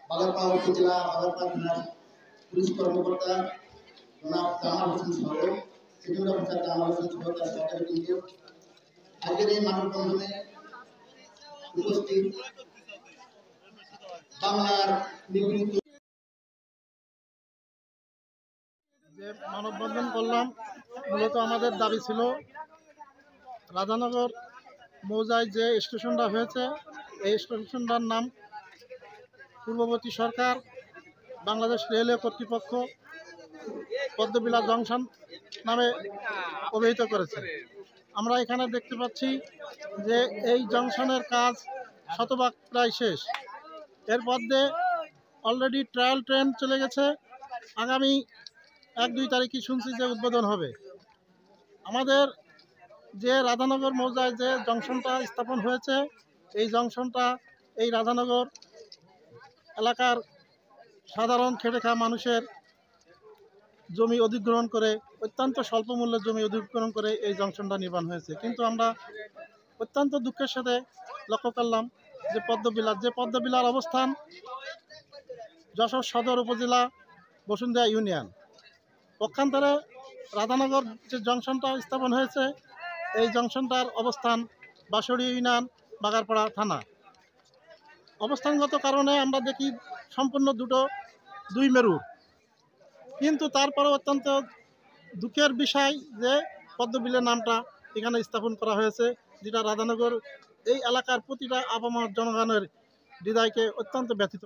বাগারপাড়া উপজেলা বাগারপাড়া থানার পুলিশ কর্মকর্তা জনাব জামাল হোসেন সহ সিনিয়র অফিসার জামাল হোসেন সহ তার সহকারী বৃন্দ, আজকের এই মানববন্ধনে উপস্থিত বাংলার নিবৃত্ত যে মানববন্ধন করলাম, মূলত আমাদের দাবি ছিল রাধানগর মৌজায় যে স্টেশনটা হয়েছে এই স্টেশনটার নাম পূর্ববর্তী সরকার বাংলাদেশ রেলওয়ে কর্তৃপক্ষ পদ্মবিলা জংশন নামে অভিহিত করেছে। আমরা এখানে দেখতে পাচ্ছি যে এই জংশনের কাজ শতভাগ প্রায় শেষ। এর মধ্যে অলরেডি ট্রায়াল ট্রেন চলে গেছে, আগামী 1-2 তারিখই শুনছি যে উদ্বোধন হবে। আমাদের যে রাধানগর মৌজায় যে জংশনটা স্থাপন হয়েছে এই জংশনটা এই রাধানগর এলাকার সাধারণ খেটে খাওয়া মানুষের জমি অধিগ্রহণ করে, অত্যন্ত স্বল্প মূল্যে জমি অধিগ্রহণ করে এই জংশনটা নির্মাণ হয়েছে। কিন্তু আমরা অত্যন্ত দুঃখের সাথে লক্ষ্য করলাম যে পদ্মবিলার অবস্থান যশোর সদর উপজেলা বসুন্ধরা ইউনিয়ন, পক্ষান্তরে রাধানগর যে জংশনটা স্থাপন হয়েছে এই জংশনটার অবস্থান বাঁশড়ি ইউনিয়ন বাগারপাড়া থানা। অবস্থানগত কারণে আমরা দেখি সম্পূর্ণ দুই মেরু, কিন্তু তারপরে অত্যন্ত দুঃখের বিষয় যে পদ্মবিলের নামটা এখানে স্থাপন করা হয়েছে, যেটা রাধানগর এই এলাকার প্রতিটা আপামর জনগণের হৃদয়কে অত্যন্ত ব্যথিত